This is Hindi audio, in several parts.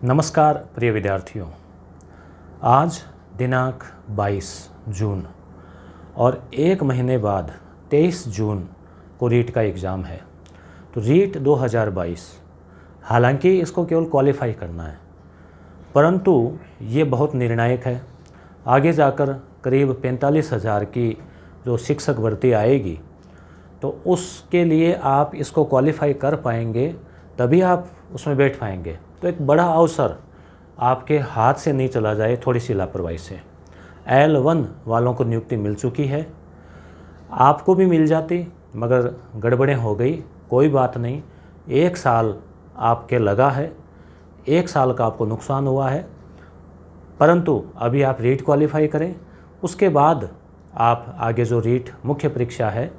नमस्कार प्रिय विद्यार्थियों। आज दिनांक 22 जून और एक महीने बाद 23 जून को रीट का एग्ज़ाम है। तो रीट 2022, हालांकि इसको केवल क्वालिफाई करना है, परंतु ये बहुत निर्णायक है। आगे जाकर करीब 45,000 की जो शिक्षक भर्ती आएगी, तो उसके लिए आप इसको क्वालिफाई कर पाएंगे, तभी आप उसमें बैठ पाएंगे। तो एक बड़ा अवसर आपके हाथ से नहीं चला जाए थोड़ी सी लापरवाही से। L1 वालों को नियुक्ति मिल चुकी है, आपको भी मिल जाती, मगर गड़बड़ें हो गई। कोई बात नहीं, 1 साल आपके लगा है, 1 साल का आपको नुकसान हुआ है, परंतु अभी आप रीट क्वालिफाई करें। उसके बाद आप आगे जो रीट मुख्य परीक्षा है,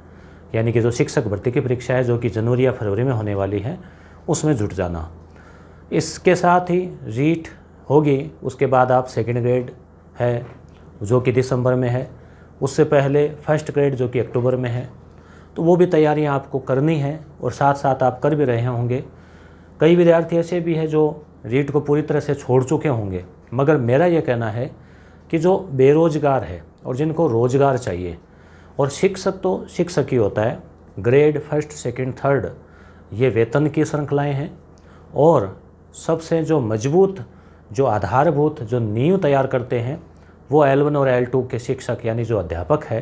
यानी कि जो शिक्षक भर्ती की परीक्षा है, जो कि जनवरी या फरवरी में होने वाली है, उसमें जुट जाना। इसके साथ ही रीट होगी, उसके बाद आप सेकंड ग्रेड है जो कि दिसंबर में है, उससे पहले फर्स्ट ग्रेड जो कि अक्टूबर में है। तो वो भी तैयारियां आपको करनी है और साथ साथ आप कर भी रहे होंगे। कई विद्यार्थी ऐसे भी हैं जो रीट को पूरी तरह से छोड़ चुके होंगे, मगर मेरा ये कहना है कि जो बेरोजगार है और जिनको रोज़गार चाहिए, और शिक्षक तो शिक्षक ही होता है, ग्रेड फर्स्ट सेकंड थर्ड ये वेतन की श्रृंखलाएँ हैं, और सबसे जो मजबूत, जो आधारभूत, जो नींव तैयार करते हैं वो L1 और L2 के शिक्षक, यानी जो अध्यापक है,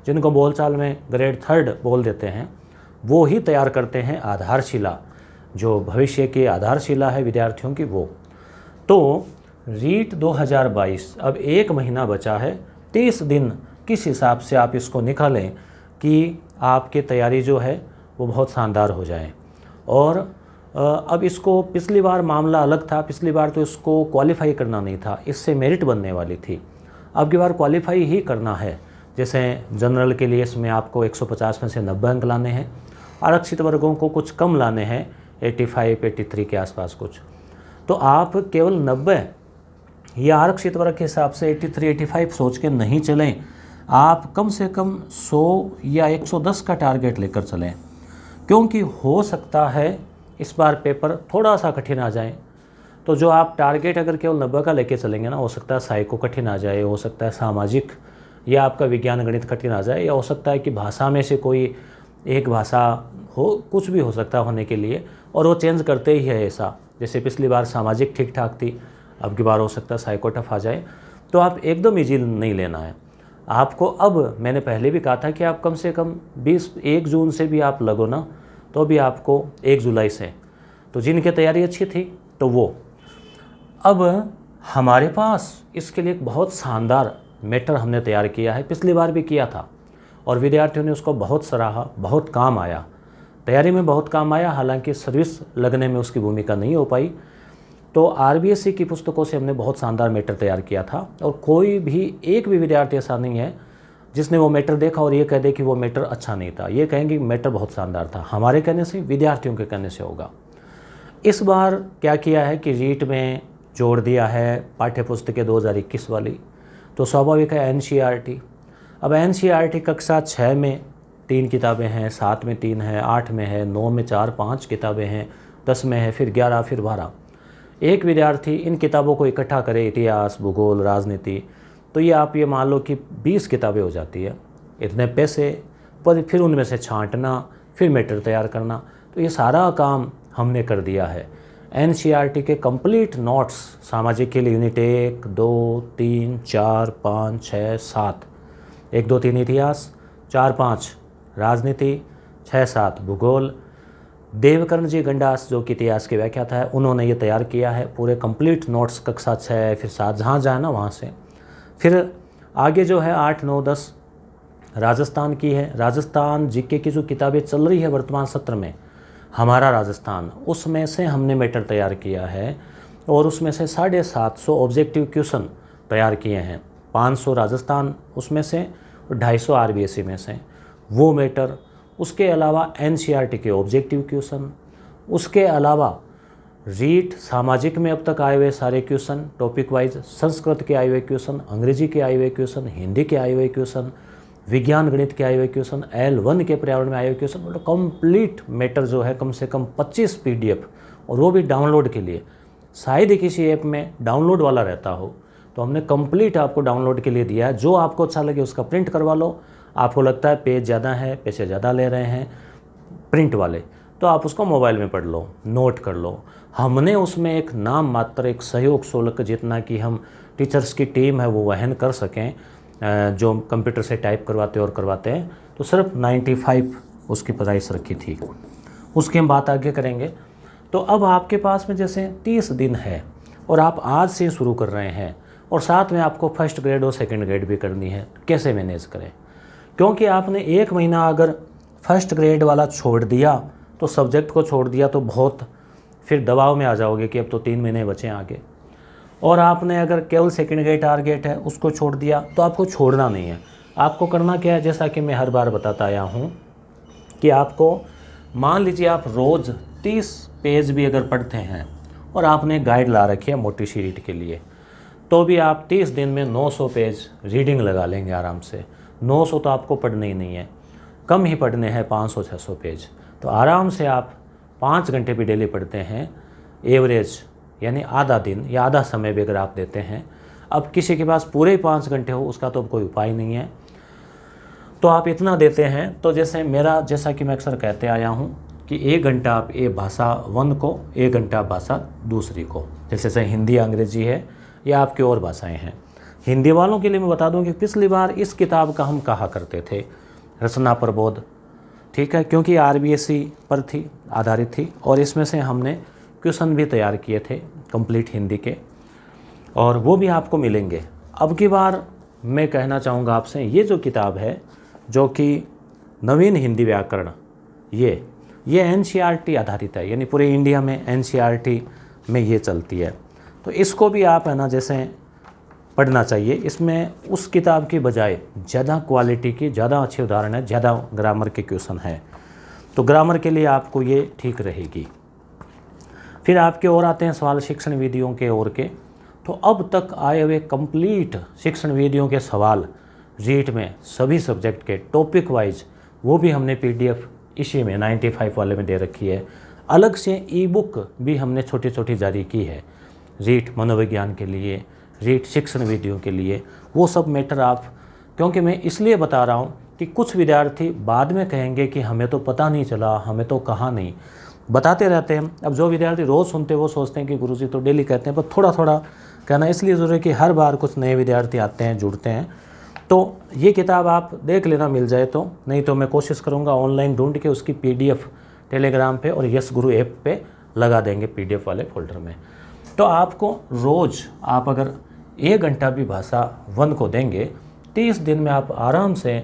जिनको बोलचाल में ग्रेड थर्ड बोल देते हैं, वो ही तैयार करते हैं आधारशिला, जो भविष्य की आधारशिला है विद्यार्थियों की वो। तो रीट 2022 अब 1 महीना बचा है, 30 दिन किस हिसाब से आप इसको निकालें कि आपकी तैयारी जो है वो बहुत शानदार हो जाए। और अब इसको, पिछली बार मामला अलग था, पिछली बार तो इसको क्वालिफाई करना नहीं था, इससे मेरिट बनने वाली थी। अब की बार क्वालिफाई ही करना है। जैसे जनरल के लिए इसमें आपको 150 में से 90 अंक लाने हैं, आरक्षित वर्गों को कुछ कम लाने हैं, 85 83 के आसपास कुछ। तो आप केवल 90 या आरक्षित वर्ग के हिसाब से 83 85 सोच के नहीं चलें, आप कम से कम 100 या 110 का टारगेट लेकर चलें, क्योंकि हो सकता है इस बार पेपर थोड़ा सा कठिन आ जाए। तो जो आप टारगेट अगर केवल 90 का लेके चलेंगे ना, हो सकता है साइको कठिन आ जाए, हो सकता है सामाजिक या आपका विज्ञान गणित कठिन आ जाए, या हो सकता है कि भाषा में से कोई एक भाषा हो, कुछ भी हो सकता है होने के लिए, और वो चेंज करते ही है ऐसा। जैसे पिछली बार सामाजिक ठीक ठाक थी, अब की बार हो सकता है साइको टफ आ जाए। तो आप एकदम ईजी नहीं लेना है आपको। अब मैंने पहले भी कहा था कि आप कम से कम 1 जून से भी आप लगो ना, तो भी आपको 1 जुलाई से, तो जिनकी तैयारी अच्छी थी तो वो। अब हमारे पास इसके लिए एक बहुत शानदार मैटर हमने तैयार किया है, पिछली बार भी किया था और विद्यार्थियों ने उसको बहुत सराहा, बहुत काम आया, तैयारी में बहुत काम आया। हालांकि सर्विस लगने में उसकी भूमिका नहीं हो पाई। तो RBSC की पुस्तकों से हमने बहुत शानदार मैटर तैयार किया था, और कोई भी एक भी विद्यार्थी ऐसा नहीं है जिसने वो मैटर देखा और ये कह दे कि वो मैटर अच्छा नहीं था। ये कहेंगे मैटर बहुत शानदार था, हमारे कहने से, विद्यार्थियों के कहने से होगा। इस बार क्या किया है कि रीट में जोड़ दिया है पाठ्य पुस्तकें 2021 वाली। तो स्वाभाविक है NCERT। अब NCERT कक्षा 6 में 3 किताबें हैं, 7 में 3 है, 8 में है, 9 में 4 5 किताबें हैं, 10 में है, फिर 11, फिर 12। एक विद्यार्थी इन किताबों को इकट्ठा करे, इतिहास, भूगोल, राजनीति, तो ये आप ये मान लो कि 20 किताबें हो जाती है। इतने पैसे पर फिर उनमें से छांटना, फिर मैटर तैयार करना, तो ये सारा काम हमने कर दिया है। NCERT के कंप्लीट नोट्स सामाजिक के लिए यूनिट 1 2 3 4 5 6 7, 1 2 3 इतिहास, 4 5 राजनीति, 6 7 भूगोल। देवकर्ण जी गंडास जो कि इतिहास के व्याख्याता है, उन्होंने ये तैयार किया है पूरे कंप्लीट नोट्स कक्षा 6 फिर 7 जहाँ जाए ना वहाँ से। फिर आगे जो है 8 9 10 राजस्थान की है। राजस्थान GK की जो किताबें चल रही है वर्तमान सत्र में, हमारा राजस्थान, उसमें से हमने मैटर तैयार किया है, और उसमें से 750 ऑब्जेक्टिव क्वेश्चन तैयार किए हैं। 500 राजस्थान उसमें से और 250 RBSC में से वो मैटर। उसके अलावा NCERT के ऑब्जेक्टिव क्वेश्चन, उसके अलावा रीट सामाजिक में अब तक आए हुए सारे क्वेश्चन टॉपिक वाइज, संस्कृत के आए हुए क्वेश्चन, अंग्रेजी के आए हुए क्वेश्चन, हिंदी के आए हुए क्वेश्चन, विज्ञान गणित के आए हुए क्वेश्चन, L1 के पर्यावरण में आए हुए क्वेश्चन, मतलब कंप्लीट मैटर जो है कम से कम 25 PDF, और वो भी डाउनलोड के लिए शायद ही किसी ऐप में डाउनलोड वाला रहता हो, तो हमने कंप्लीट आपको डाउनलोड के लिए दिया है। जो आपको अच्छा लगे उसका प्रिंट करवा लो। आपको लगता है पेज ज़्यादा है, पैसे ज़्यादा ले रहे हैं प्रिंट वाले, तो आप उसको मोबाइल में पढ़ लो, नोट कर लो। हमने उसमें एक नाम मात्र एक सहयोग शुल्क जितना कि हम टीचर्स की टीम है वो वहन कर सकें, जो कंप्यूटर से टाइप करवाते हैं, तो सिर्फ 95 उसकी प्राइस रखी थी। उसकी हम बात आगे करेंगे। तो अब आपके पास में जैसे 30 दिन है और आप आज से शुरू कर रहे हैं और साथ में आपको फर्स्ट ग्रेड और सेकंड ग्रेड भी करनी है, कैसे मैनेज करें? क्योंकि आपने 1 महीना अगर फर्स्ट ग्रेड वाला छोड़ दिया, तो सब्जेक्ट को छोड़ दिया, तो बहुत फिर दबाव में आ जाओगे कि अब तो 3 महीने बचे आगे। और आपने अगर केवल सेकंड ग्रेड टारगेट है उसको छोड़ दिया, तो आपको छोड़ना नहीं है। आपको करना क्या है, जैसा कि मैं हर बार बताता आया हूँ कि आपको मान लीजिए आप रोज़ 30 पेज भी अगर पढ़ते हैं और आपने गाइड ला रखी है मोटी सी रीड के लिए, तो भी आप 30 दिन में 900 पेज रीडिंग लगा लेंगे आराम से। 900 तो आपको पढ़ने ही नहीं है, कम ही पढ़ने हैं 500-600 पेज। तो आराम से आप 5 घंटे भी डेली पढ़ते हैं एवरेज, यानी आधा दिन या आधा समय भी अगर आप देते हैं। अब किसी के पास पूरे 5 घंटे हो उसका तो कोई उपाय नहीं है, तो आप इतना देते हैं। तो जैसा कि मैं अक्सर कहते आया हूँ कि 1 घंटा आप भाषा 1 को, 1 घंटा भाषा दूसरी को, जैसे हिंदी अंग्रेजी है या आपकी और भाषाएं हैं। हिंदी वालों के लिए मैं बता दूं कि पिछली बार इस किताब का हम कहा करते थे रचना प्रबोध, ठीक है, क्योंकि RBSE पर थी, आधारित थी, और इसमें से हमने क्वेश्चन भी तैयार किए थे कंप्लीट हिंदी के, और वो भी आपको मिलेंगे। अब की बार मैं कहना चाहूँगा आपसे, ये जो किताब है जो कि नवीन हिंदी व्याकरण, ये NCERT आधारित है, यानी पूरे इंडिया में NCERT में ये चलती है। तो इसको भी आप है ना जैसे पढ़ना चाहिए। इसमें उस किताब की बजाय ज़्यादा क्वालिटी की, ज़्यादा अच्छे उदाहरण है, ज़्यादा ग्रामर के क्वेश्चन हैं, तो ग्रामर के लिए आपको ये ठीक रहेगी। फिर आपके और आते हैं सवाल शिक्षण विधियों के और के। तो अब तक आए हुए कंप्लीट शिक्षण विधियों के सवाल रीट में सभी सब्जेक्ट के टॉपिक वाइज, वो भी हमने PDF इसी में 95 वाले में दे रखी है। अलग से ई-बुक भी हमने छोटी छोटी जारी की है, रीट मनोविज्ञान के लिए, रीट शिक्षण विधियों के लिए। वो सब मैटर आप, क्योंकि मैं इसलिए बता रहा हूँ कि कुछ विद्यार्थी बाद में कहेंगे कि हमें तो पता नहीं चला, हमें तो कहा नहीं, बताते रहते हैं। अब जो विद्यार्थी रोज़ सुनते हैं वो सोचते हैं कि गुरुजी तो डेली कहते हैं, पर थोड़ा थोड़ा कहना इसलिए ज़रूरी है कि हर बार कुछ नए विद्यार्थी आते हैं, जुड़ते हैं। तो ये किताब आप देख लेना मिल जाए तो, नहीं तो मैं कोशिश करूँगा ऑनलाइन ढूंढ के उसकी PDF टेलीग्राम पे और यस गुरु ऐप पे लगा देंगे PDF वाले फोल्डर में। तो आपको रोज़ आप अगर 1 घंटा भी भाषा 1 को देंगे, 30 दिन में आप आराम से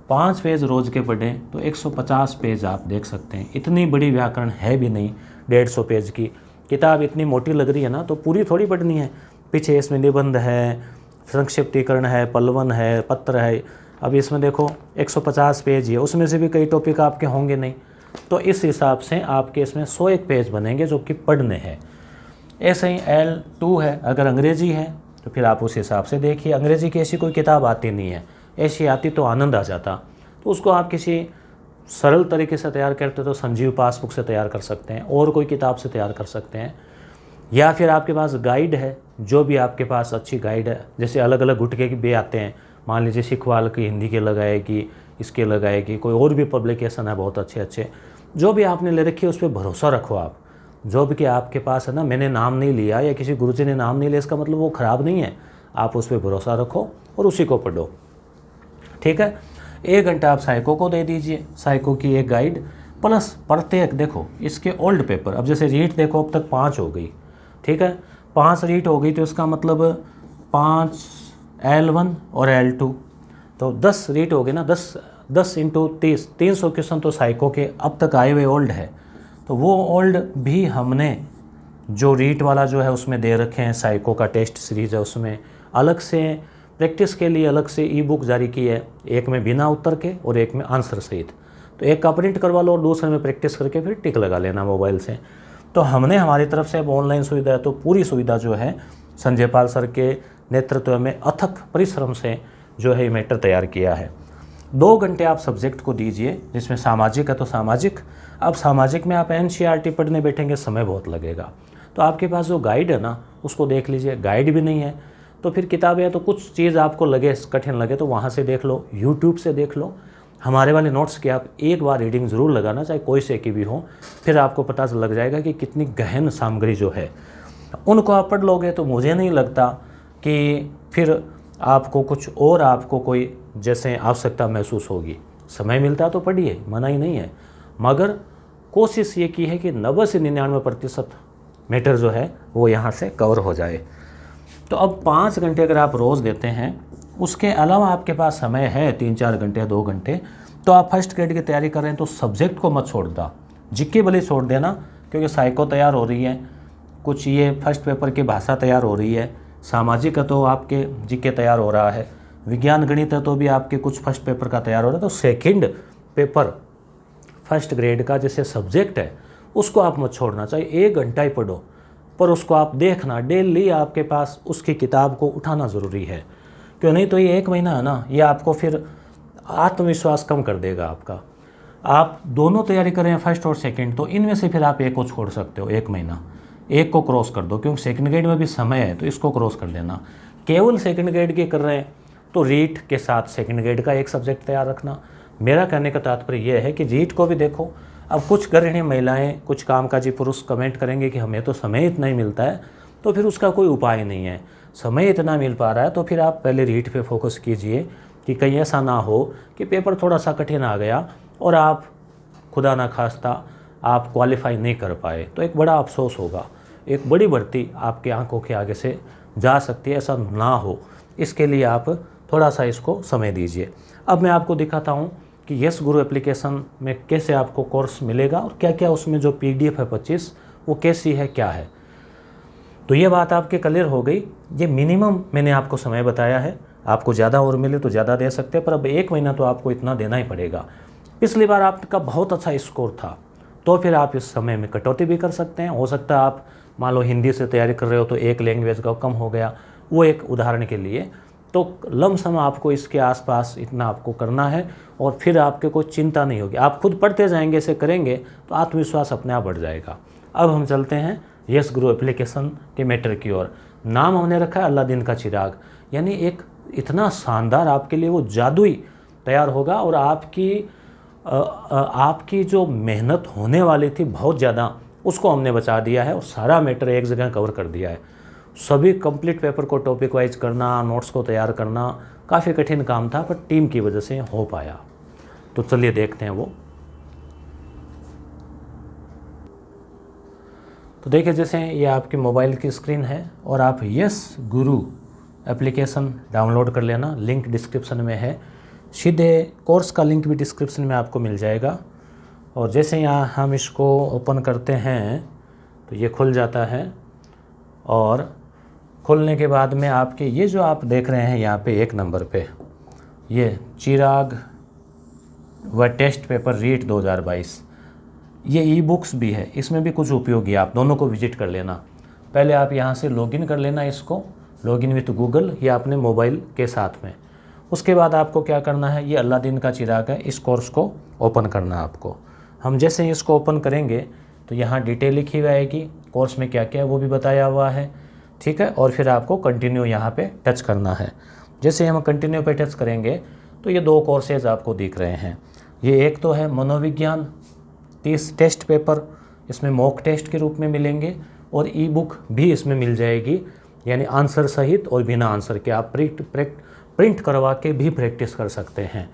5 पेज रोज़ के पढ़ें तो 150 पेज आप देख सकते हैं। इतनी बड़ी व्याकरण है भी नहीं, 150 पेज की किताब इतनी मोटी लग रही है ना, तो पूरी थोड़ी पढ़नी है। पीछे इसमें निबंध है, संक्षिप्तीकरण है, पलवन है, पत्र है। अब इसमें देखो 150 पेज है, उसमें से भी कई टॉपिक आपके होंगे नहीं, तो इस हिसाब से आपके इसमें 101 पेज बनेंगे जो कि पढ़ने हैं। ऐसे ही L2 है, अगर अंग्रेजी है तो फिर आप उस हिसाब से देखिए। अंग्रेजी की ऐसी कोई किताब आती नहीं है, ऐसी आती तो आनंद आ जाता, तो उसको आप किसी सरल तरीके से तैयार करते तो संजीव पासबुक से तैयार कर सकते हैं, और कोई किताब से तैयार कर सकते हैं, या फिर आपके पास गाइड है, जो भी आपके पास अच्छी गाइड है, जैसे अलग अलग गुटके के भी आते हैं, मान लीजिए सिखवाल की हिंदी के लगाएगी, इसके लगाएगी, कोई और भी पब्लिकेशन है बहुत अच्छे अच्छे, जो भी आपने ले रखी है उस पर भरोसा रखो आप। जो भी कि आपके पास है ना, मैंने नाम नहीं लिया या किसी गुरुजी ने नाम नहीं लिया, इसका मतलब वो ख़राब नहीं है, आप उस पर भरोसा रखो और उसी को पढ़ो, ठीक है। 1 घंटा आप साइको को दे दीजिए, साइको की एक गाइड प्लस प्रत्येक, देखो इसके ओल्ड पेपर, अब जैसे रीट देखो अब तक 5 हो गई, ठीक है, 5 रीट हो गई, तो इसका मतलब 5 L1 और L2, तो 10 रीट हो गए ना, 10 इंटू 30, 300 क्वेश्चन तो साइको के अब तक आए हुए ओल्ड है। तो वो ओल्ड भी हमने जो रीट वाला जो है उसमें दे रखे हैं, साइको का टेस्ट सीरीज़ है उसमें, अलग से प्रैक्टिस के लिए अलग से ई-बुक जारी की है, एक में बिना उत्तर के और एक में आंसर सहित। तो एक का प्रिंट करवा लो और दूसरे में प्रैक्टिस करके फिर टिक लगा लेना मोबाइल से। तो हमने हमारी तरफ से अब ऑनलाइन सुविधा है, तो पूरी सुविधा जो है संजय पाल सर के नेतृत्व में अथक परिश्रम से जो है ये मैटर तैयार किया है। 2 घंटे आप सब्जेक्ट को दीजिए, जिसमें सामाजिक है तो सामाजिक। अब सामाजिक में आप NCERT पढ़ने बैठेंगे समय बहुत लगेगा, तो आपके पास जो गाइड है ना उसको देख लीजिए, गाइड भी नहीं है तो फिर किताबें है तो कुछ चीज़ आपको लगे कठिन लगे तो वहाँ से देख लो, यूट्यूब से देख लो। हमारे वाले नोट्स की आप एक बार रीडिंग ज़रूर लगाना, चाहे कोई से की भी हो, फिर आपको पता लग जाएगा कि कितनी गहन सामग्री जो है उनको आप पढ़ लोगे तो मुझे नहीं लगता कि फिर आपको कुछ और आपको कोई जैसे आवश्यकता महसूस होगी। समय मिलता तो पढ़िए, मना ही नहीं है, मगर कोशिश ये की है कि 90 से 99% मैटर जो है वो यहाँ से कवर हो जाए। तो अब 5 घंटे अगर आप रोज़ देते हैं, उसके अलावा आपके पास समय है 3-4 घंटे 2 घंटे, तो आप फर्स्ट ग्रेड की तैयारी कर रहे हैं तो सब्जेक्ट को मत छोड़ देना, जीके भले छोड़ देना, क्योंकि साइको तैयार हो रही है, कुछ ये फर्स्ट पेपर की भाषा तैयार हो रही है, सामाजिक है तो आपके जीके तैयार हो रहा है, विज्ञान गणित है तो भी आपके कुछ फर्स्ट पेपर का तैयार हो रहा है। तो सेकंड पेपर फर्स्ट ग्रेड का जैसे सब्जेक्ट है उसको आप मत छोड़ना, चाहिए 1 घंटा ही पढ़ो, पर उसको आप देखना, डेली आपके पास उसकी किताब को उठाना ज़रूरी है। क्यों नहीं तो ये 1 महीना है ना, ये आपको फिर आत्मविश्वास कम कर देगा आपका। आप दोनों तैयारी कर रहे हैं फर्स्ट और सेकंड, तो इनमें से फिर आप एक को छोड़ सकते हो, 1 महीना एक को क्रॉस कर दो, क्योंकि सेकंड ग्रेड में भी समय है तो इसको क्रॉस कर देना। केवल सेकंड ग्रेड के कर रहे हैं तो रीट के साथ सेकंड ग्रेड का एक सब्जेक्ट तैयार रखना। मेरा कहने का तात्पर्य यह है कि रीट को भी देखो। अब कुछ गृहिणी महिलाएं, कुछ कामकाजी पुरुष कमेंट करेंगे कि हमें तो समय इतना ही मिलता है, तो फिर उसका कोई उपाय नहीं है। समय इतना मिल पा रहा है तो फिर आप पहले रीट पे फोकस कीजिए कि कहीं ऐसा ना हो कि पेपर थोड़ा सा कठिन आ गया और आप खुदा ना खास्ता आप क्वालिफाई नहीं कर पाए, तो एक बड़ा अफसोस होगा, एक बड़ी भर्ती आपके आंखों के आगे से जा सकती है। ऐसा ना हो, इसके लिए आप थोड़ा सा इसको समय दीजिए। अब मैं आपको दिखाता हूँ कि यस गुरु एप्लीकेशन में कैसे आपको कोर्स मिलेगा और क्या क्या उसमें जो PDF है 25 वो कैसी है, क्या है। तो ये बात आपके क्लियर हो गई। ये मिनिमम मैंने आपको समय बताया है, आपको ज़्यादा और मिले तो ज़्यादा दे सकते हैं, पर अब 1 महीना तो आपको इतना देना ही पड़ेगा। पिछली बार आपका बहुत अच्छा स्कोर था तो फिर आप इस समय में कटौती भी कर सकते हैं। हो सकता है आप मान लो हिंदी से तैयारी कर रहे हो तो एक लैंग्वेज का कम हो गया, वो एक उदाहरण के लिए। तो लमसम आपको इसके आसपास इतना आपको करना है और फिर आपके कोई चिंता नहीं होगी, आप खुद पढ़ते जाएंगे, ऐसे करेंगे तो आत्मविश्वास अपने आप बढ़ जाएगा। अब हम चलते हैं यस गुरु एप्लीकेशन के मैटर की ओर। नाम हमने रखा है अलादीन का चिराग, यानी एक इतना शानदार आपके लिए वो जादुई तैयार होगा और आपकी जो मेहनत होने वाली थी बहुत ज़्यादा, उसको हमने बचा दिया है और सारा मैटर एक जगह कवर कर दिया है। सभी कंप्लीट पेपर को टॉपिक वाइज करना, नोट्स को तैयार करना काफ़ी कठिन काम था, पर टीम की वजह से हो पाया। तो चलिए देखते हैं वो। तो देखिए, जैसे ये आपकी मोबाइल की स्क्रीन है और आप यस गुरु एप्लीकेशन डाउनलोड कर लेना, लिंक डिस्क्रिप्शन में है। सीधे कोर्स का लिंक भी डिस्क्रिप्शन में आपको मिल जाएगा। और जैसे यहाँ हम इसको ओपन करते हैं तो ये खुल जाता है और खुलने के बाद में आपके ये जो आप देख रहे हैं यहाँ पे 1 नंबर पे ये चिराग व टेस्ट पेपर रीट 2022, ये ई-बुक्स भी है, इसमें भी कुछ उपयोगी है, आप दोनों को विजिट कर लेना। पहले आप यहाँ से लॉगिन कर लेना, इसको लॉगिन विथ गूगल या अपने मोबाइल के साथ में। उसके बाद आपको क्या करना है, ये अलादीन का चिराग है, इस कोर्स को ओपन करना है आपको। हम जैसे ही इसको ओपन करेंगे तो यहाँ डिटेल लिखी हुई आएगी, कोर्स में क्या क्या है वो भी बताया हुआ है, ठीक है। और फिर आपको कंटिन्यू यहाँ पे टच करना है। जैसे हम कंटिन्यू पे टच करेंगे तो ये 2 कोर्सेज आपको दिख रहे हैं। ये एक तो है मनोविज्ञान 30 टेस्ट पेपर, इसमें मॉक टेस्ट के रूप में मिलेंगे और ई-बुक भी इसमें मिल जाएगी, यानी आंसर सहित और बिना आंसर के आप प्रिंट करवा के भी प्रैक्टिस कर सकते हैं,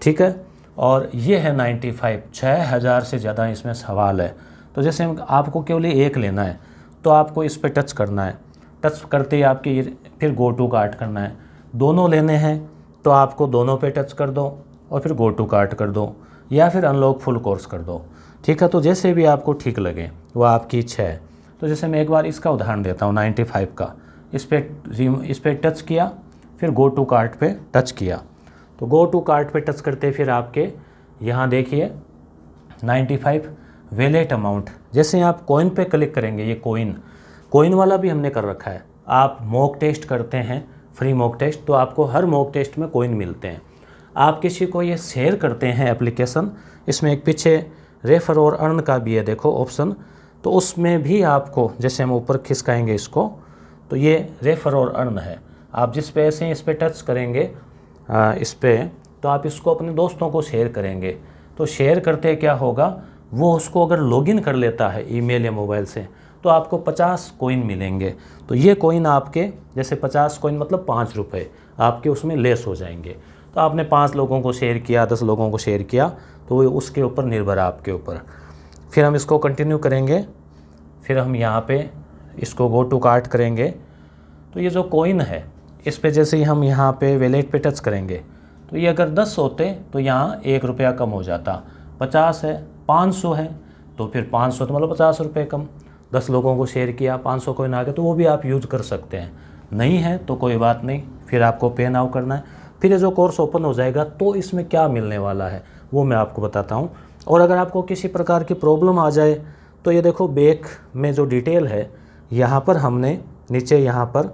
ठीक है। और ये है 95, 6000 से ज़्यादा इसमें सवाल है। तो जैसे आपको केवल एक लेना है तो आपको इस पर टच करना है, टच करते ही आपकी फिर गो टू कार्ट करना है। दोनों लेने हैं तो आपको दोनों पे टच कर दो और फिर गो टू कार्ट कर दो या फिर अनलॉक फुल कोर्स कर दो, ठीक है। तो जैसे भी आपको ठीक लगे वो आपकी इच्छा है। तो जैसे मैं एक बार इसका उदाहरण देता हूँ 95 का, इस पर टच किया, फिर गो टू कार्ट पे टच किया। तो गो टू कार्ट पे टच करते फिर आपके यहाँ देखिए 95 वैलेट अमाउंट। जैसे आप कॉइन पे क्लिक करेंगे, ये कॉइन वाला भी हमने कर रखा है। आप मॉक टेस्ट करते हैं, फ्री मॉक टेस्ट, तो आपको हर मॉक टेस्ट में कॉइन मिलते हैं। आप किसी को ये शेयर करते हैं एप्लीकेशन, इसमें एक पीछे रेफर और अर्न का भी है, देखो ऑप्शन, तो उसमें भी आपको, जैसे हम ऊपर खिसकाएंगे इसको, तो ये रेफर और अर्न है। आप जिस पे ऐसे इस पर टच करेंगे इस पर, तो आप इसको अपने दोस्तों को शेयर करेंगे। तो शेयर करते क्या होगा, वो उसको अगर लॉगिन कर लेता है ईमेल या मोबाइल से, तो आपको 50 कॉइन मिलेंगे। तो ये कॉइन आपके, जैसे 50 कॉइन मतलब 5 रुपये आपके उसमें लेस हो जाएंगे। तो आपने 5 लोगों को शेयर किया, 10 लोगों को शेयर किया, तो वो उसके ऊपर निर्भर है, आपके ऊपर। फिर हम इसको कंटिन्यू करेंगे। फिर हम यहाँ पे इसको गो टू कार्ट करेंगे। तो ये जो कॉइन है इस पे जैसे ही हम यहाँ पे वैलेट पे टच करेंगे, तो ये अगर 10 होते तो यहाँ 1 रुपया कम हो जाता। 50 है, 500 है, तो फिर 500 तो मतलब 50 रुपये कम। 10 लोगों को शेयर किया, 500 कॉइन आ गए, तो वो भी आप यूज़ कर सकते हैं। नहीं है तो कोई बात नहीं, फिर आपको पे नाउ करना है। फिर ये जो कोर्स ओपन हो जाएगा तो इसमें क्या मिलने वाला है वो मैं आपको बताता हूँ। और अगर आपको किसी प्रकार की प्रॉब्लम आ जाए तो ये देखो बैक में जो डिटेल है, यहाँ पर हमने नीचे यहाँ पर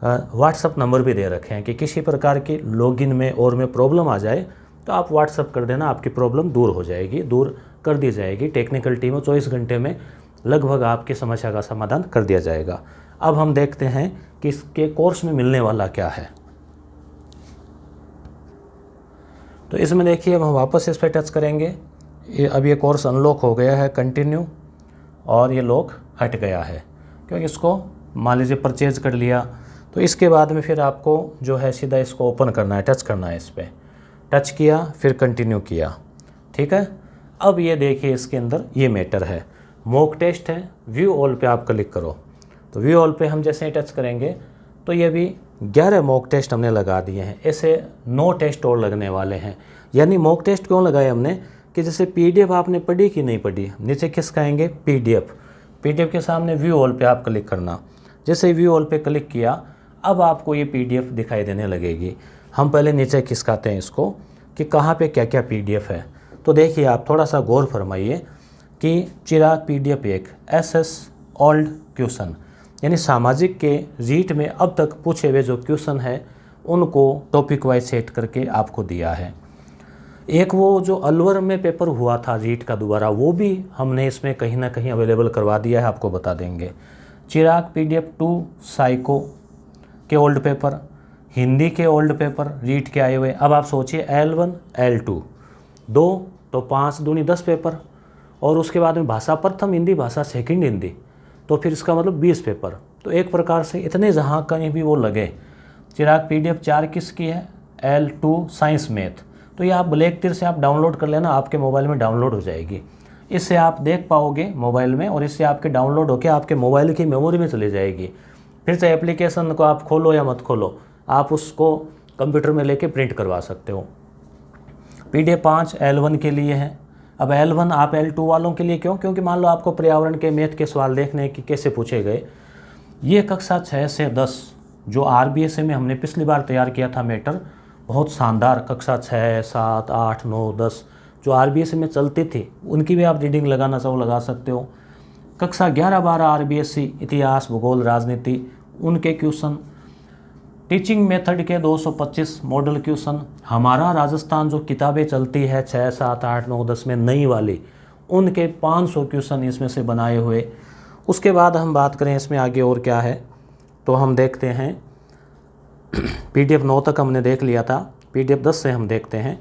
व्हाट्सअप नंबर भी दे रखे हैं कि किसी प्रकार की लॉगिन में और में प्रॉब्लम आ जाए तो आप व्हाट्सअप कर देना, आपकी प्रॉब्लम दूर हो जाएगी, दूर कर दी जाएगी। टेक्निकल टीम 24 घंटे में लगभग आपकी समस्या का समाधान कर दिया जाएगा। अब हम देखते हैं कि इसके कोर्स में मिलने वाला क्या है। तो इसमें देखिए अब हम वापस इस पर टच करेंगे। अब ये कोर्स अनलॉक हो गया है, कंटिन्यू, और ये लॉक हट गया है क्योंकि इसको मान लीजिए परचेज कर लिया। तो इसके बाद में फिर आपको जो है सीधा इसको ओपन करना है, टच करना है, इस पर टच किया फिर कंटिन्यू किया। ठीक है, अब ये देखिए इसके अंदर ये मैटर है, मॉक टेस्ट है, व्यू ऑल पे आप क्लिक करो। तो व्यू ऑल पे हम जैसे ही टच करेंगे तो ये भी 11 मॉक टेस्ट हमने लगा दिए हैं। ऐसे 9 टेस्ट और लगने वाले हैं। यानी मॉक टेस्ट क्यों लगाए हमने कि जैसे पीडीएफ आपने पढ़ी कि नहीं पढ़ी, नीचे खिसकाएंगे पीडीएफ के सामने व्यू ऑल पे आप क्लिक करना। जैसे व्यू ऑल पे क्लिक किया अब आपको ये पीडीएफ दिखाई देने लगेगी। हम पहले नीचे खिसकाते हैं इसको कि कहाँ पे क्या क्या पीडीएफ है। तो देखिए आप थोड़ा सा गौर फरमाइए कि चिराग पीडीएफ एक SS ओल्ड क्वेश्चन, यानी सामाजिक के रीट में अब तक पूछे हुए जो क्वेश्चन है उनको टॉपिक वाइज सेट करके आपको दिया है। एक वो जो अलवर में पेपर हुआ था रीट का दोबारा, वो भी हमने इसमें कहीं ना कहीं अवेलेबल करवा दिया है, आपको बता देंगे। चिराग पीडीएफ 2 साइको के ओल्ड पेपर, हिंदी के ओल्ड पेपर रीट के आए हुए। अब आप सोचिए L1 L2 2 तो 5 दूनी 10 पेपर, और उसके बाद में भाषा प्रथम हिंदी, भाषा सेकंड हिंदी, तो फिर इसका मतलब 20 पेपर। तो एक प्रकार से इतने जहाँ कहीं भी वो लगे। चिराग पीडीएफ 4 किसकी है, L2 साइंस मैथ। तो ये आप ब्लैक तिर से आप डाउनलोड कर लेना, आपके मोबाइल में डाउनलोड हो जाएगी। इससे आप देख पाओगे मोबाइल में, और इससे आपके डाउनलोड होकर आपके मोबाइल की मेमोरी में चली जाएगी। फिर से एप्लीकेशन को आप खोलो या मत खोलो, आप उसको कंप्यूटर में लेके प्रिंट करवा सकते हो। पीडीएफ 5 L1 के लिए है। अब L1 आप L2 वालों के लिए क्यों, क्योंकि मान लो आपको पर्यावरण के मैथ के सवाल देखने कि कैसे पूछे गए। ये कक्षा 6 से 10 जो RBSA में हमने पिछली बार तैयार किया था मैटर, बहुत शानदार। कक्षा 6, 7, 8, 9, 10 जो RBSA में चलती थी उनकी भी आप रीडिंग लगाना चाहो लगा सकते हो। कक्षा 11, 12 RBSC इतिहास, भूगोल, राजनीति उनके क्वेश्चन। टीचिंग मेथड के 225 मॉडल क्वेश्चन। हमारा राजस्थान जो किताबें चलती है 6, 7, 8, 9, 10 में नई वाली, उनके 500 क्वेश्चन इसमें से बनाए हुए। उसके बाद हम बात करें इसमें आगे और क्या है, तो हम देखते हैं पीडीएफ 9 तक हमने देख लिया था। पीडीएफ 10 से हम देखते हैं।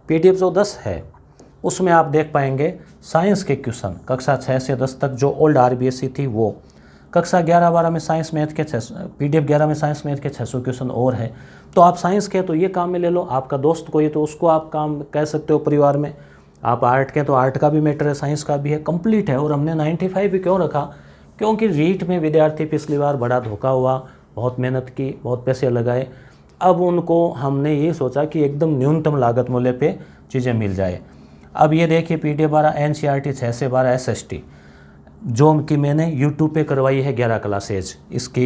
पीडीएफ जो 10 है उसमें आप देख पाएंगे साइंस के क्वेश्चन, कक्षा 6 से 10 तक जो ओल्ड RBSC थी वो। कक्षा 11, 12 में साइंस मैथ के पीडीएफ 11 में साइंस मैथ के 600 क्वेश्चन और है। तो आप साइंस के तो ये काम में ले लो, आपका दोस्त कोई तो उसको आप काम कह सकते हो परिवार में। आप आर्ट के तो आर्ट का भी मैटर है, साइंस का भी है, कंप्लीट है। और हमने 95 भी क्यों रखा, क्योंकि रीट में विद्यार्थी पिछली बार बड़ा धोखा हुआ, बहुत मेहनत की, बहुत पैसे लगाए। अब उनको हमने ये सोचा कि एकदम न्यूनतम लागत मूल्य पे चीज़ें मिल जाए। अब ये देखिए पीडीएफ 12 NCERT 6 से 12 SST जो कि मैंने यूट्यूब पे करवाई है 11 क्लासेज इसकी,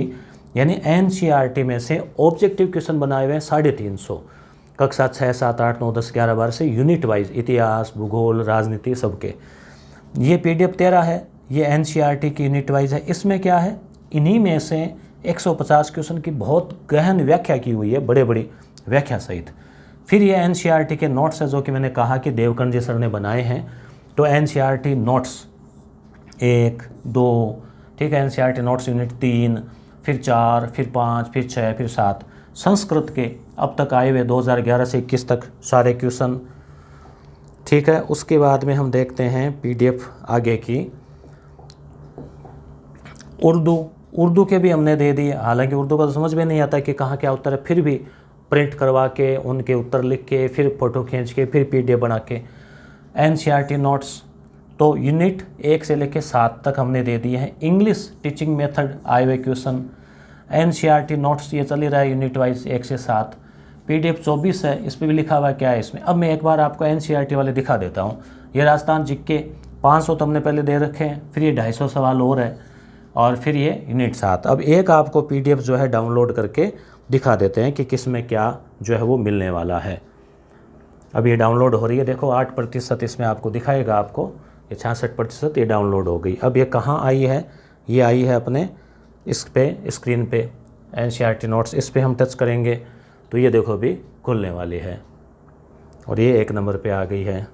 यानी NCERT में से ऑब्जेक्टिव क्वेश्चन बनाए हुए हैं 350 कक्षा 6, 7, 8, 9, 10, 11, 12 से यूनिट वाइज, इतिहास, भूगोल, राजनीति सबके। ये पीडीएफ 13 है, ये NCERT की यूनिट वाइज है। इसमें क्या है, इन्हीं में से 150 क्वेश्चन की बहुत गहन व्याख्या की हुई है, बड़े बड़ी व्याख्या सहित। फिर ये NCERT के नोट्स है जो कि मैंने कहा कि देवकर्ण जी सर ने बनाए हैं। तो NCERT नोट्स 1, 2, ठीक है, एनसीईआरटी नोट्स यूनिट 3, फिर 4, फिर 5, फिर 6, फिर 7। संस्कृत के अब तक आए हुए 2011 से 21 तक सारे क्वेश्चन, ठीक है। उसके बाद में हम देखते हैं पीडीएफ आगे की। उर्दू के भी हमने दे दिए, हालांकि उर्दू का तो समझ में नहीं आता कि कहाँ क्या उत्तर है, फिर भी प्रिंट करवा के उनके उत्तर लिख के फिर फ़ोटो खींच के फिर पीडीएफ बना के। एनसीईआरटी नोट्स तो यूनिट 1 से लेकर 7 तक हमने दे दिए हैं। इंग्लिश टीचिंग मेथड आए हुए क्वेश्चन, एनसीईआरटी नोट्स ये चल ही रहा है यूनिट वाइज 1 से 7। पीडीएफ 24 है, इस पर भी लिखा हुआ क्या है इसमें। अब मैं एक बार आपको एनसीईआरटी वाले दिखा देता हूँ। ये राजस्थान जीके 500 तो हमने पहले दे रखे हैं, फिर ये 250 सवाल और है, और फिर ये यूनिट 7। अब एक आपको पीडीएफ जो है डाउनलोड करके दिखा देते हैं कि किस में क्या जो है वो मिलने वाला है। अब ये डाउनलोड हो रही है, देखो 8% इसमें आपको दिखाएगा, आपको ये 66% ये डाउनलोड हो गई। अब ये कहाँ आई है, ये आई है अपने इस पे स्क्रीन पे एनसीईआरटी नोट्स, इस पे हम टच करेंगे तो ये देखो अभी खुलने वाली है और ये 1 नंबर पे आ गई है,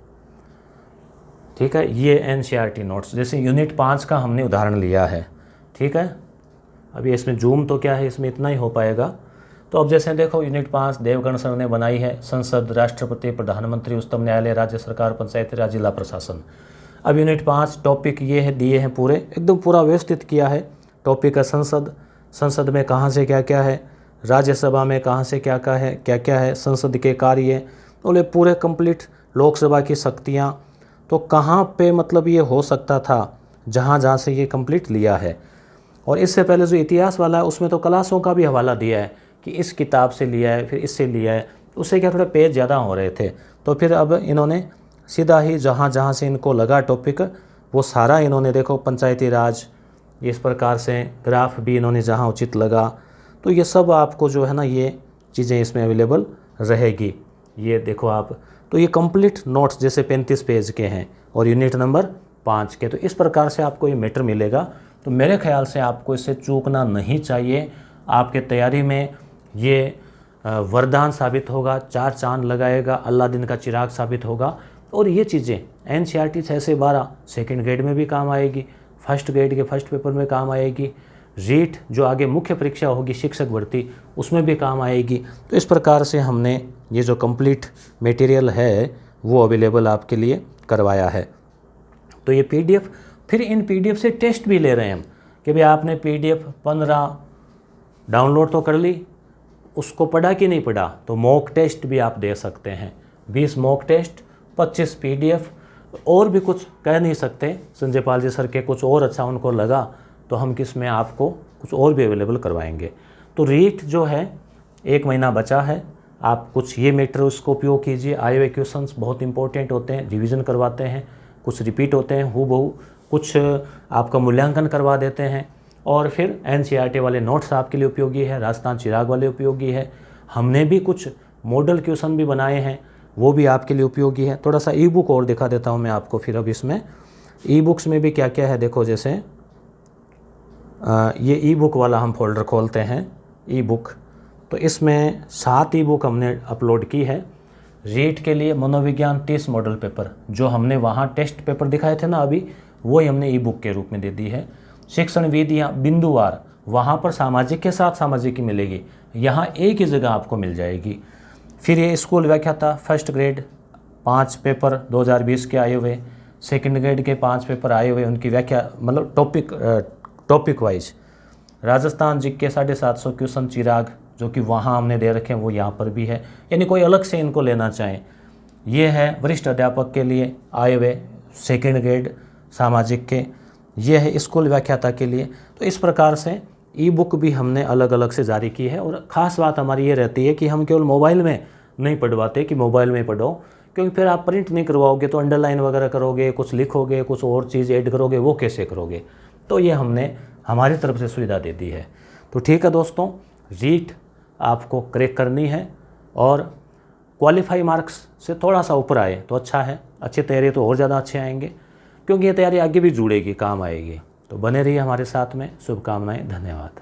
ठीक है। ये एनसीईआरटी नोट्स, जैसे यूनिट 5 का हमने उदाहरण लिया है, ठीक है। अभी इसमें जूम तो क्या है, इसमें इतना ही हो पाएगा। तो अब जैसे देखो यूनिट 5 देवगण सर ने बनाई है, संसद, राष्ट्रपति, प्रधानमंत्री, उच्चतम न्यायालय, राज्य सरकार, पंचायती राज, जिला प्रशासन। अब यूनिट 5 टॉपिक ये है दिए हैं पूरे, एकदम पूरा व्यवस्थित किया है। टॉपिक है संसद, संसद में कहाँ से क्या क्या है, राज्यसभा में कहाँ से क्या क्या है, संसद के कार्य, बोले पूरे कंप्लीट, लोकसभा की शक्तियाँ, तो कहाँ पे मतलब ये हो सकता था, जहाँ से ये कंप्लीट लिया है। और इससे पहले जो इतिहास वाला है उसमें तो क्लासों का भी हवाला दिया है कि इस किताब से लिया है, फिर इससे लिया है, उससे क्या थोड़े पेज ज़्यादा हो रहे थे। तो फिर अब इन्होंने सीधा ही जहाँ से इनको लगा टॉपिक वो सारा इन्होंने देखो, पंचायती राज, इस प्रकार से ग्राफ भी इन्होंने जहाँ उचित लगा, तो ये सब आपको जो है ना ये चीज़ें इसमें अवेलेबल रहेगी। ये देखो आप, तो ये कंप्लीट नोट्स जैसे 35 पेज के हैं और यूनिट नंबर 5 के, तो इस प्रकार से आपको ये मैटर मिलेगा। तो मेरे ख्याल से आपको इससे चूकना नहीं चाहिए। आपके तैयारी में ये वरदान साबित होगा, 4 चांद लगाएगा, अल्लादीन का चिराग साबित होगा। और ये चीज़ें एनसीईआरटी 6 से 12 सेकेंड ग्रेड में भी काम आएगी, फर्स्ट ग्रेड के फर्स्ट पेपर में काम आएगी, रीट जो आगे मुख्य परीक्षा होगी शिक्षक भर्ती उसमें भी काम आएगी। तो इस प्रकार से हमने ये जो कंप्लीट मटेरियल है वो अवेलेबल आपके लिए करवाया है। तो ये पीडीएफ, फिर इन पीडीएफ से टेस्ट भी ले रहे हैं हम कि भाई आपने पीडीएफ 15 डाउनलोड तो कर ली, उसको पढ़ा कि नहीं पढ़ा, तो मॉक टेस्ट भी आप दे सकते हैं। 20 मॉक टेस्ट, 25 पीडीएफ, और भी कुछ कह नहीं सकते। संजय पाल जी सर के कुछ और अच्छा उनको लगा तो हम किस में आपको कुछ और भी अवेलेबल करवाएंगे। तो रीट जो है 1 महीना बचा है, आप कुछ ये मैटर उसको उपयोग कीजिए। आए हुए क्वेश्चंस बहुत इंपॉर्टेंट होते हैं, रिवीजन करवाते हैं, कुछ रिपीट होते हैं हूबहू, कुछ आपका मूल्यांकन करवा देते हैं। और फिर एनसीईआरटी वाले नोट्स आपके लिए उपयोगी है, राजस्थान चिराग वाले उपयोगी है। हमने भी कुछ मॉडल क्वेश्चन भी बनाए हैं, वो भी आपके लिए उपयोगी है। थोड़ा सा ई बुक और दिखा देता हूँ मैं आपको फिर। अब इसमें ई बुक्स में भी क्या क्या है देखो, जैसे ये ई बुक वाला हम फोल्डर खोलते हैं, ई बुक, तो इसमें 7 ई बुक हमने अपलोड की है। रीट के लिए मनोविज्ञान 30 मॉडल पेपर, जो हमने वहाँ टेस्ट पेपर दिखाए थे ना अभी, वही हमने ई बुक के रूप में दे दी है। शिक्षण विधियाँ बिंदुवार, वहाँ पर सामाजिक के साथ सामाजिक की मिलेगी, यहाँ एक ही जगह आपको मिल जाएगी। फिर ये स्कूल व्याख्याता फर्स्ट ग्रेड 5 पेपर 2020 के आए हुए, सेकंड ग्रेड के 5 पेपर आए हुए, उनकी व्याख्या मतलब टॉपिक वाइज। राजस्थान जी के 750 क्वेश्चन चिराग जो कि वहाँ हमने दे रखे हैं वो यहाँ पर भी है, यानी कोई अलग से इनको लेना चाहें। ये है वरिष्ठ अध्यापक के लिए आए हुए सेकंड ग्रेड सामाजिक के, ये है स्कूल व्याख्याता के लिए। तो इस प्रकार से ई बुक भी हमने अलग अलग से जारी की है। और ख़ास बात हमारी ये रहती है कि हम केवल मोबाइल में नहीं पढ़वाते कि मोबाइल में पढ़ो, क्योंकि फिर आप प्रिंट नहीं करवाओगे तो अंडरलाइन वगैरह करोगे, कुछ लिखोगे, कुछ और चीज़ ऐड करोगे, वो कैसे करोगे। तो ये हमने हमारी तरफ से सुविधा दे दी है। तो ठीक है दोस्तों, रीट आपको क्रैक करनी है और क्वालिफाई मार्क्स से थोड़ा सा ऊपर आए तो अच्छा है। अच्छी तैयारी तो और ज़्यादा अच्छे आएंगे, क्योंकि ये तैयारी आगे भी जुड़ेगी, काम आएगी। तो बने रहिए हमारे साथ में, शुभकामनाएं, धन्यवाद।